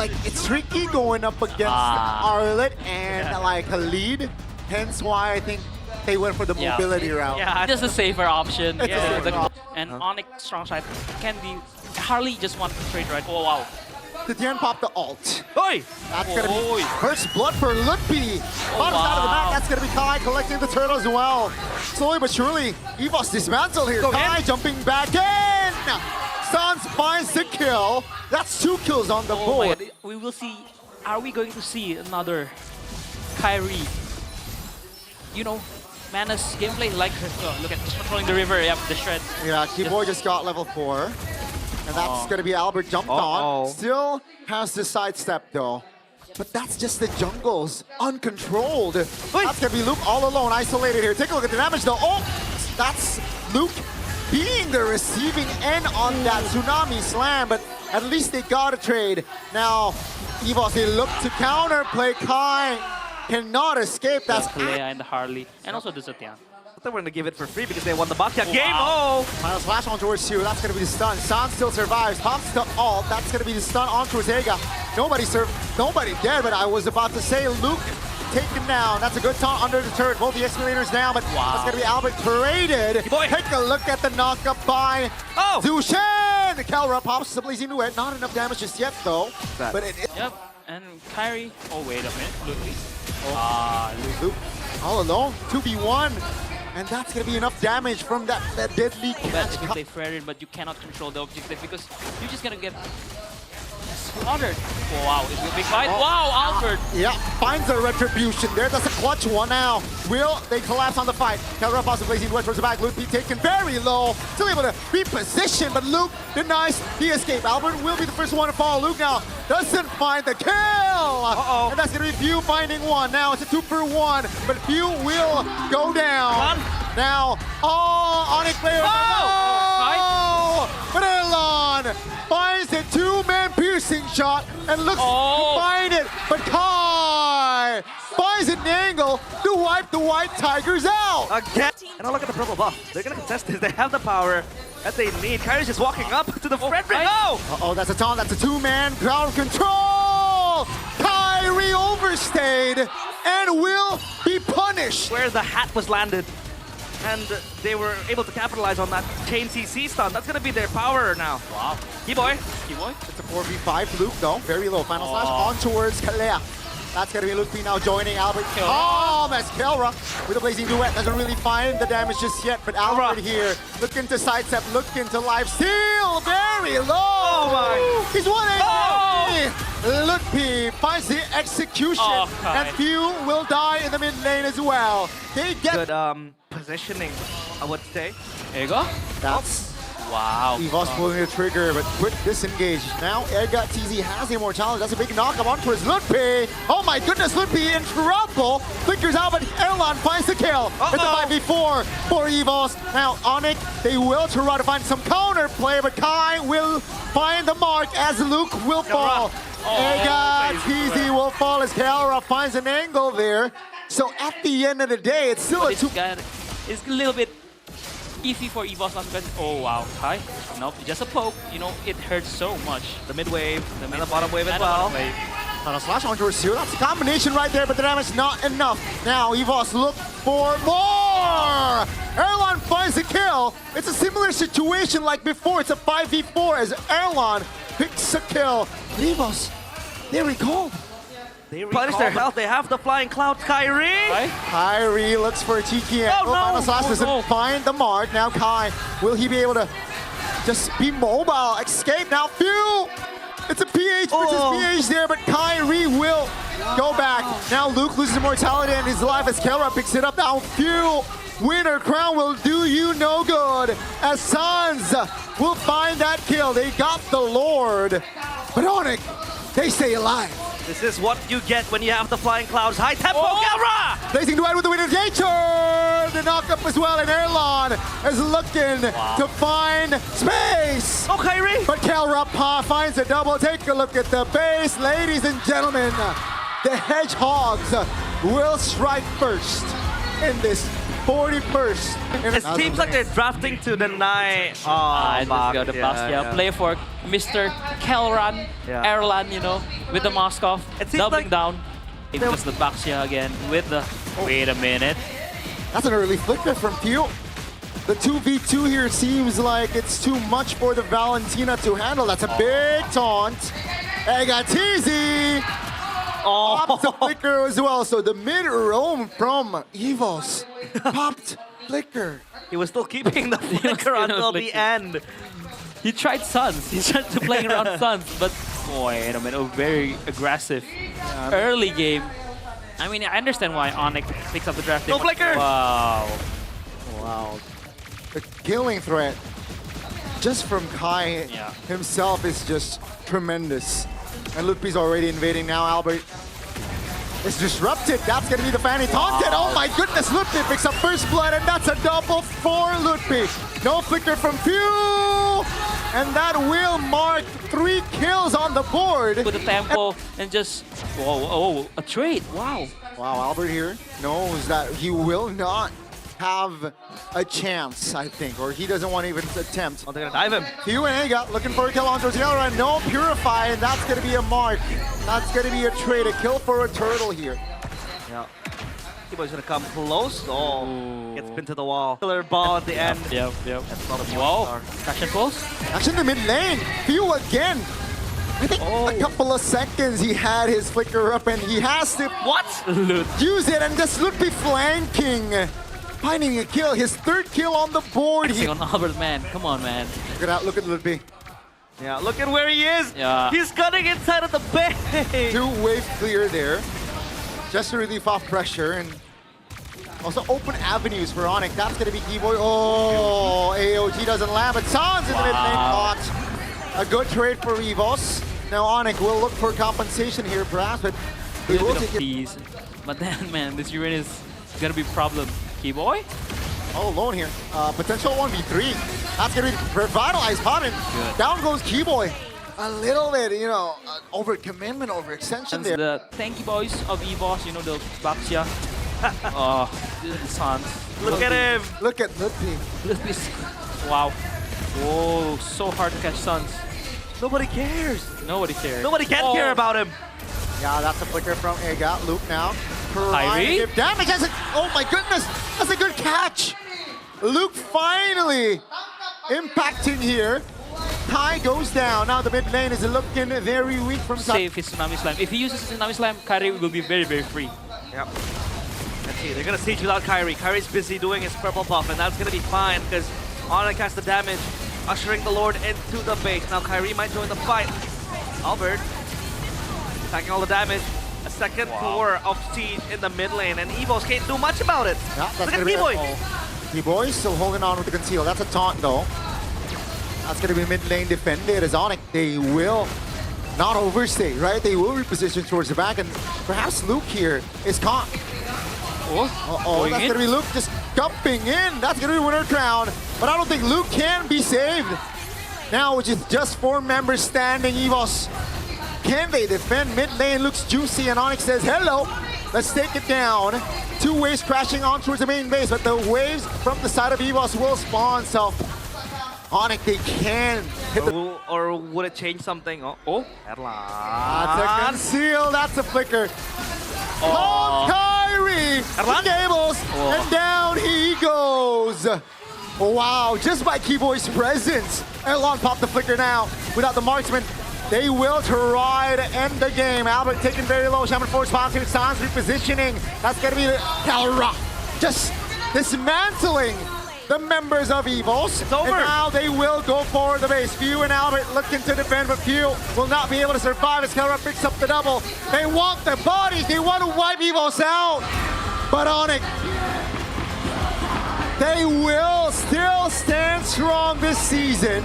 like it's tricky going up against Arlet and like Khalid. Hence why I think they went for the mobility route. Yeah, just a safer option. It's a safer option. And ONIC strong side can be Harley just want to trade right. Oh wow. Tian popped the ult. Oi! That's gonna be first blood for Lutpi. Bottom out of the map, that's gonna be Kai collecting the turtle as well. Slowly but surely, EVOS dismantle here. Kai jumping back in! Sans finds the kill. That's 2 kills on the board. We will see, are we going to see another Kyrie? You know, Mana's gameplay like, look at just controlling the river, the shred. Yeah, Keyboy just got level 4. And that's going to be Albert jumped on. Still has the sidestep though. But that's just the jungles, uncontrolled. That's going to be Luke all alone, isolated here. Take a look at the damage though. Oh, that's Luke being the receiving end on that Tsunami Slam. But at least they got a trade. Now, EVOS, they look to counterplay. Kai cannot escape. That's Leia and the Harley. And also the Zetian. They're going to give it for free because they won the backyard game. Oh! Final slash on towards 2. That's going to be the stun. San still survives. Pops the ult. That's going to be the stun on towards Ega. Nobody dead, but I was about to say Luke taken down. That's a good taunt under the turret. Both the escalators down, but that's going to be Albert traded. Take a look at the knockup by Zushen. Kelra pops the blazing duet. Not enough damage just yet, though. But Yep, and Kyrie. Oh, wait a minute. Luke all alone. 2v1. And that's going to be enough damage from that deadly catch. If you play fair, but you cannot control the objective because you're just going to get slaughtered. Oh, wow, it's a big fight. Wow, Albert. Yeah, finds a retribution there. That's a clutch one now. Will they collapse on the fight? Kelra possibly blazing towards the back. Luke be taken very low. Still able to reposition, but Luke denies the escape. Albert will be the first one to fall. Luke now doesn't find the kill. And that's going to be Few finding one. Now it's a 2-for-1, but Few will go down. Now, ONIC player. But Erlon finds a 2-man piercing shot and looks to find it. But Kai finds an angle to wipe the White Tigers out. Again. And now look at the purple buff. They're going to contest this. They have the power that they need. Kyrie's just walking up to the Frederick. That's a taunt. That's a 2-man ground control. Kyrie overstayed and will be punished. Where the hat was landed. And they were able to capitalize on that chain CC stun. That's going to be their power now. Wow. Keyboy. It's a 4v5. Luke, though, very low. Final slash on towards Kalea. That's going to be Luke B now joining Albert. As Kelra with a blazing duet. Doesn't really find the damage just yet, but Albert here looking to sidestep, looking to life steal. Very low. He's 1-8. Luke B finds the execution, and Few will die in the mid lane as well. They get good positioning, I would say. There you go. That's EVOS pulling the trigger, but quick disengage. Now Ega TZ has the immortality. That's a big knockup on towards Lutpi. Oh my goodness, Lutpi in trouble. Flickers out, but Erlon finds the kill. It's a 5v4 for EVOS. Now ONIC, they will try to find some counter play, but Kai will find the mark as Luke will fall. Ega TZ will fall as Kelra finds an angle there. So at the end of the day, it's still it's a little bit easy for EVOS not because Kai. Nope, just a poke. You know, it hurts so much. The mid wave, and the bottom wave as well. Final slash on towards 2. That's a combination right there, but the damage not enough. Now EVOS look for more. Erlon finds the kill. It's a similar situation like before. It's a 5v4 as Erlon picks a kill. EVOS, they recalled. They punish their health. They have the flying cloud. Kyrie. Kyrie looks for a cheeky angle. Final slash doesn't find the mark. Now Kai, will he be able to just be mobile? Escape now. Few. It's a PH versus PH there, but Kyrie will go back. Now Luke loses immortality and his life as Kelra picks it up. Now Few. Winner crown will do you no good as Sans will find that kill. They got the Lord, but ONIC, they stay alive. This is what you get when you have the flying clouds. High tempo, Kelra! Blazing duet with the winner, nature! The knockup as well, and Erlon is looking to find space. Oh, Kyrie! But Kelra finds a double. Take a look at the base, ladies and gentlemen. The Hedgehogs will strike first in this 41st. It seems like they're drafting to deny. I just got the yeah, box. Yeah, yeah. play for Mr. Kelran, Yeah. Erlan, you know, with the mask off, It seems doubling like down. It was the Baxia again with the. Wait a minute. That's an early flicker from Pew. The 2v2 here seems like it's too much for the Valentina to handle. That's a big taunt. Egatizi! Pops the flicker as well. So the mid roam from EVOS popped flicker. He was still keeping the flicker until the flicker. end. He tried Suns. He tried to play around Suns, but wait a minute, very aggressive early game. I mean, I understand why ONIC picks up the draft. No flicker! Wow. Wow. The killing threat just from Kai Yeah. himself is just tremendous. And Ludpi's already invading now. Albert is disrupted. That's going to be the fan he taunted. Oh my goodness, Ludpi picks up first blood, and that's a double for Ludpi. No flicker from Pew! And that will mark 3 kills on the board. With the tempo and just, whoa, a trade, wow. Wow, Albert here knows that he will not have a chance, I think, or he doesn't want to even attempt. Oh, they're gonna dive him. Pew and Ega looking for a kill on towards the other end. No Purify, and that's going to be a mark. That's going to be a trade, a kill for a turtle here. Yeah. Kiboy's gonna come close. Oh, Ooh. gets pinned to the wall. Killer ball at the end. Yep. That's not a Whoa, star. action pulse. Actually, in the mid lane, Pew again. I think a couple of seconds he had his flicker up, and he has to Loot. use it, and just Ludpi flanking. Finding a kill, his 3rd kill on the board here. On Albert, man, come on, man. Look at that, look at Ludpi. Yeah, look at where he is. Yeah. He's cutting inside of the bay. 2-wave clear there. Just to relieve off pressure and also open avenues for ONIC. That's going to be Keyboy. Oh, AOG doesn't land, but Sans in the mid lane caught. A good trade for EVOS. Now ONIC will look for compensation here perhaps, but they will take it These. But then, man, this Uranus is gonna be a problem. Keyboy? all alone here. Potential 1v3. That's going to be revitalized Poppin. Good. Down goes Keyboy. A little bit, you know, over-commitment, over-extension there. The tanky boys of EVOS, you know, the Baxia. Oh, the Suns. Look at him. Look at Ludpi. Wow. Whoa, so hard to catch Suns. Nobody cares. Nobody cares. Nobody can care about him. Yeah, that's a flicker from Ega. Luke now. Kyrie? Give damage. Oh my goodness, that's a good catch. Luke finally impacting here. Kai goes down. Now the mid lane is looking very weak from side. Save his Tsunami Slam. If he uses his Tsunami Slam, Kyrie will be very, very free. Yep. Let's see, they're gonna siege without Kyrie. Kyrie's busy doing his purple buff, and that's gonna be fine because ONIC has the damage, ushering the Lord into the base. Now Kyrie might join the fight. Albert attacking all the damage. A second floor of siege in the mid lane, and EVOS can't do much about it. Yeah, that's Look at gonna be Keyboy. Keyboy still holding on with the conceal. That's a taunt though. That's going to be mid lane defended as ONIC. They will not overstay, right? They will reposition towards the back, and perhaps Luke here is caught. Oh, That's going to be Luke just dumping in. That's going to be winner crown. But I don't think Luke can be saved. Now, which is just 4 members standing, EVOS. Can they defend? Mid lane looks juicy, and ONIC says, hello, let's take it down. 2 waves crashing on towards the main base, but the waves from the side of EVOS will spawn, so ONIC, they can hit the... Or would it change something? Oh, That's a conceal, that's a flicker. Oh. Kyrie, Erlan? Gables, and down he goes. Wow, just by Keyboy's presence. Erlan popped the flicker now. Without the marksman, they will try to end the game. Albert taking very low. Shaman force boxing. Sans repositioning. That's going to be Calra. Just dismantling the members of EVOS. It's over. And now they will go for the base. Few and Albert looking to defend, but Few will not be able to survive as Calra picks up the double. They want the bodies. They want to wipe EVOS out. But ONIC, they will still stand strong this season.